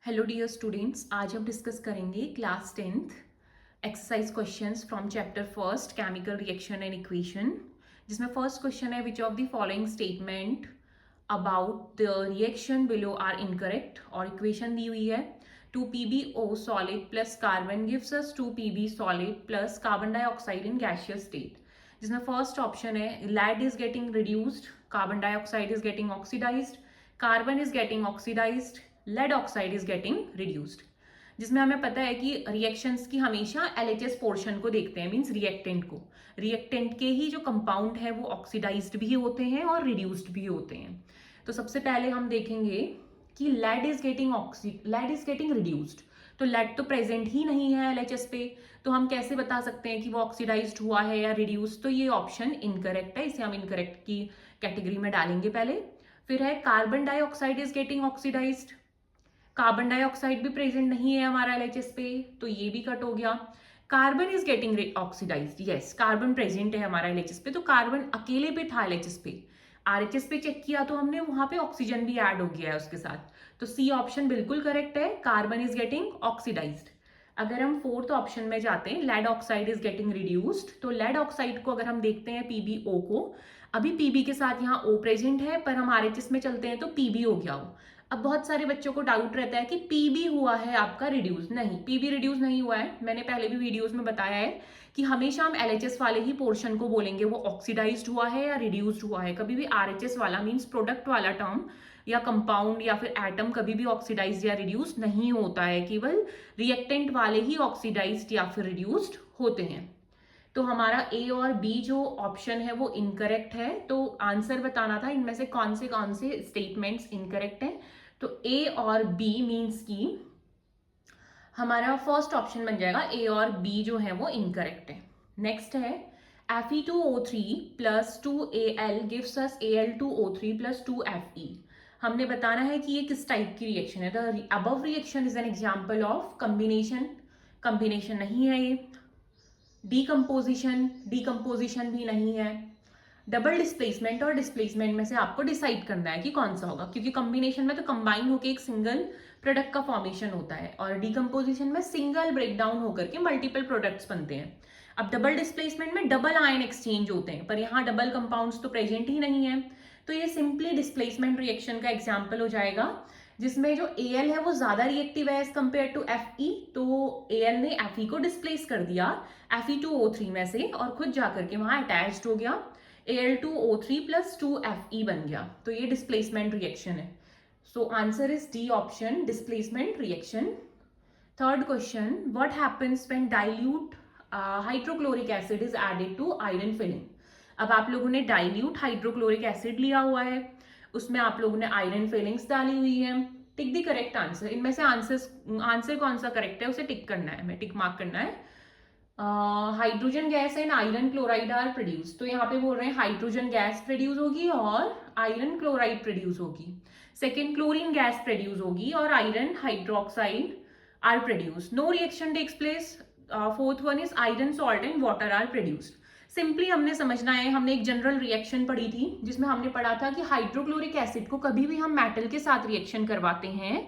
Hello dear students, आज हम discuss करेंगे class 10th exercise questions from chapter first chemical reaction and equation, जिसमें first question है which of the following statement about the reaction below are incorrect. और equation दी हुई है 2PbO solid plus carbon gives us 2Pb solid plus carbon dioxide in gaseous state, जिसमें first option है lead is getting reduced, carbon dioxide is getting oxidised, carbon is getting oxidised, lead oxide is getting reduced. जिसमें हमें पता है कि reactions की हमेशा LHS portion को देखते हैं, मींस रिएक्टेंट को। रिएक्टेंट के ही जो कंपाउंड है वो ऑक्सीडाइज्ड भी होते हैं और रिड्यूस्ड भी होते हैं। तो सबसे पहले हम देखेंगे कि लेड इज गेटिंग रिड्यूस्ड। तो लेड तो प्रेजेंट ही नहीं है LHS पे, तो हम कैसे बता सकते हैं कि वो ऑक्सीडाइज्ड हुआ है या रिड्यूस्ड। तो ये ऑप्शन इनकरेक्ट है, इसे हम इनकरेक्ट की कैटेगरी में डालेंगे पहले। फिर है carbon dioxide is getting oxidised. Carbon dioxide भी प्रेजेंट नहीं है हमारा LHS पे, तो ये भी कट हो गया। Carbon is getting oxidised, yes carbon present है हमारा LHS पे, तो कार्बन अकेले पे था LHS पे। RHS पे चेक किया तो हमने वहां पे ऑक्सीजन भी ऐड हो गया है उसके साथ, तो सी ऑप्शन बिल्कुल करेक्ट है, कार्बन इज गेटिंग ऑक्सीडाइज्ड। अगर हम फोर्थ ऑप्शन में जाते हैं, lead oxide is getting reduced, तो लेड ऑक्साइड को अगर हम देखते हैं PbO को, अभी Pb के साथ यहाँ O प्रेजेंट है, पर हम RHS में चलते हैं तो Pb हो गया हो। अब बहुत सारे बच्चों को डाउट रहता है कि Pb हुआ है आपका रिड्यूस। नहीं, Pb रिड्यूस नहीं हुआ है। मैंने पहले भी वीडियोस में बताया है कि हमेशा हम LHS वाले ही पोर्शन को बोलेंगे वो ऑक्सीडाइज्ड हुआ है या रिड्यूस्ड हुआ है। कभी भी RHS वाला मींस प्रोडक्ट वाला टर्म या कंपाउंड या फिर एटम कभी भी ऑक्सीडाइज्ड या रिड्यूस्ड नहीं होता है, केवल रिएक्टेंट वाले ही ऑक्सीडाइज्ड या फिर रिड्यूस्ड होते हैं। तो हमारा A और B जो ऑप्शन है वो इनकरेक्ट है। तो आंसर बताना था इनमें से कौन से स्टेटमेंट्स इनकरेक्ट हैं। तो A और B मीन्स की हमारा फर्स्ट ऑप्शन बन जाएगा, A और B जो है वो इनकरेक्ट है। नेक्स्ट है Fe2O3 plus 2Al gives us Al2O3 plus 2Fe। हमने बताना है कि ये किस टाइप की रिएक्शन है। The above reaction is an example of combination. Combination नहीं है ये। डीकम्पोजिशन भी नहीं है। डबल डिस्प्लेसमेंट और डिस्प्लेसमेंट में से आपको डिसाइड करना है कि कौन सा होगा, क्योंकि कॉम्बिनेशन में तो कंबाइन होकर एक सिंगल प्रोडक्ट का फॉर्मेशन होता है और डीकम्पोजिशन में सिंगल ब्रेकडाउन होकर के मल्टीपल प्रोडक्ट्स बनते हैं। अब डबल डिस्प्लेसमेंट में डबल आयन एक्सचेंज होते हैं, पर यहाँ डबल कंपाउंड्स तो प्रेजेंट ही नहीं है, तो ये सिंपली डिस्प्लेसमेंट रिएक्शन का एग्जाम्पल हो जाएगा, जिसमें जो Al है वो ज्यादा रिएक्टिव है एज कंपेयर टू Fe। तो Al ने Fe को डिस्प्लेस कर दिया Fe2O3 में से और खुद जाकर के वहां अटैच्ड हो गया, Al2O3 प्लस 2Fe बन गया। तो ये डिस्प्लेसमेंट रिएक्शन है। So answer is D option, displacement reaction. Third question, what happens when dilute hydrochloric acid is added to iron filing. अब आप लोगों ने डाइल्यूट हाइड्रोक्लोरिक एसिड लिया हुआ है, उसमें आप लोगों ने आयरन फिलिंग्स डाली हुई है। Tick the correct answer. इनमें से आंसर कौन सा करेक्ट है उसे टिक करना है, मैं टिक मार्क करना है। Hydrogen gas and iron chloride are produce. तो यहाँ पे बोल रहे हैं हाइड्रोजन गैस प्रोड्यूस होगी और आयरन क्लोराइड प्रोड्यूस होगी। सेकेंड, क्लोरीन गैस प्रोड्यूस होगी और iron hydroxide are produce. No reaction takes place. Fourth one is iron salt and water are produced. Simply हमने समझना है, हमने एक जनरल रिएक्शन पढ़ी थी जिसमें हमने पढ़ा था कि हाइड्रोक्लोरिक एसिड को कभी भी हम मेटल के साथ रिएक्शन करवाते हैं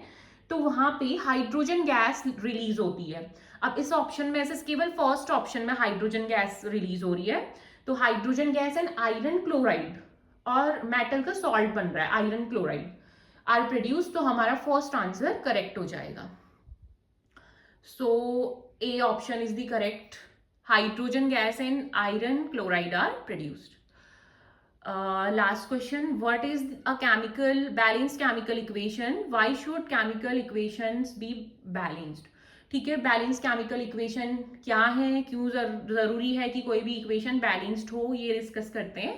तो वहां पे हाइड्रोजन गैस रिलीज होती है। अब इस ऑप्शन में से केवल फर्स्ट ऑप्शन में हाइड्रोजन गैस रिलीज हो रही है, तो hydrogen gas and iron chloride और मेटल का सॉल्ट बन रहा है आयरन क्लोराइड आर प्रोड्यूस, तो हमारा फर्स्ट आंसर करेक्ट हो जाएगा। So A option is the correct, hydrogen gas and iron chloride are produced. Last question, what is a balanced chemical equation? Why should chemical equations be balanced? ठीक है, balance chemical equation क्या है, क्यों जरूरी है कि कोई भी इक्वेशन बैलेंस्ड हो, ये डिस्कस करते हैं।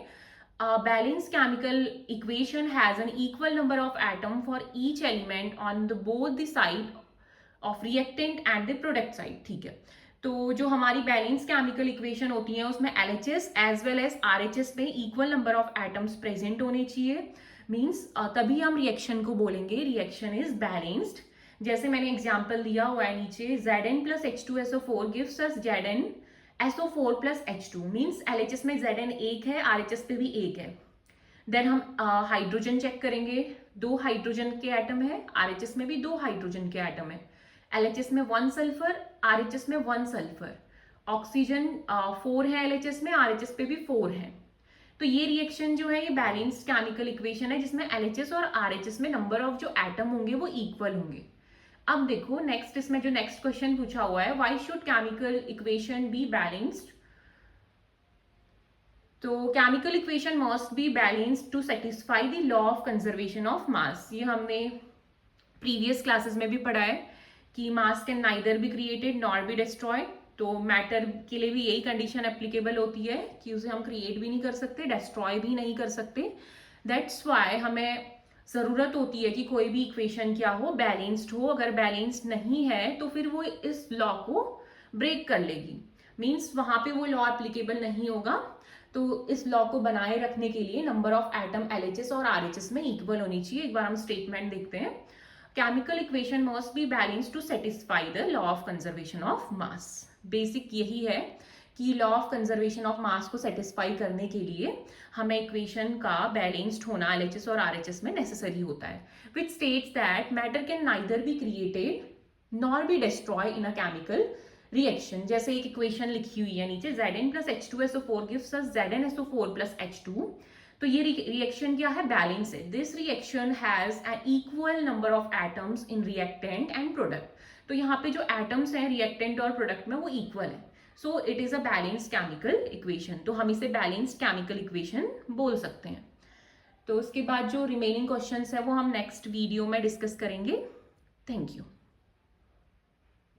Balance chemical equation has an equal number of atom for each element on the both the side of reactant and the product side. ठीक है, तो जो हमारी बैलेंस केमिकल इक्वेशन होती है उसमें LHS as well as RHS में equal number of atoms present होने चाहिए, मींस तभी हम रिएक्शन को बोलेंगे रिएक्शन इज बैलेंस्ड। जैसे मैंने एग्जांपल दिया हुआ है नीचे, Zn plus H2SO4 gives us ZnSO4 plus H2, means LHS में Zn एक है, RHS पे भी एक है। देन हम हाइड्रोजन चेक करेंगे, 2 हाइड्रोजन के एटम है, RHS में भी 2 हाइड्रोजन के एटम है, LHS में 1 सल्फर, RHS में 1 सल्फर, ऑक्सीजन 4 है LHS में, RHS पे भी 4 है। तो ये रिएक्शन जो है ये बैलेंस्ड केमिकल इक्वेशन है जिसमें LHS और RHS में नंबर ऑफ जो एटम होंगे वो इक्वल होंगे। अब देखो नेक्स्ट, इसमें जो नेक्स्ट क्वेश्चन पूछा हुआ है, why should chemical equation be balanced. तो chemical equation must be balanced to satisfy the law of conservation of mass. ये हमने प्रीवियस क्लासेस में भी पढ़ा है कि mass can neither be created nor be destroyed. तो मैटर के लिए भी यही कंडीशन एप्लीकेबल होती है कि उसे हम क्रिएट भी नहीं कर सकते, डिस्ट्रॉय भी नहीं कर सकते। दैट्स वाई हमें ज़रूरत होती है कि कोई भी इक्वेशन क्या हो, बैलेंस्ड हो। अगर बैलेंस्ड नहीं है तो फिर वो इस लॉ को ब्रेक कर लेगी, मीन्स वहाँ पे वो लॉ एप्लीकेबल नहीं होगा। तो इस लॉ को बनाए रखने के लिए नंबर ऑफ एटम LHS और RHS में इक्वल होनी चाहिए। एक बार हम स्टेटमेंट देखते हैं। Chemical equation must be balanced to satisfy the law of conservation of mass. Basic यही है कि law of conservation of mass को सेटिस्फाई करने के लिए हमें इक्वेशन का बैलेंस्ड होना LHS और RHS में नेसेसरी होता है, which states that matter can neither be created nor be destroy in a chemical reaction. जैसे एक इक्वेशन लिखी हुई है नीचे, Zn plus H2SO4 gives us ZnSO4 plus H2। तो ये रिएक्शन क्या है, बैलेंस है। This reaction has an equal number of atoms in reactant and product. तो यहाँ पे जो एटम्स हैं रिएक्टेंट और प्रोडक्ट में वो इक्वल है। So it is a balanced chemical equation. तो हम इसे बैलेंस्ड केमिकल इक्वेशन बोल सकते हैं। तो उसके बाद जो रिमेनिंग क्वेश्चंस है वो हम नेक्स्ट वीडियो में डिस्कस करेंगे। Thank you.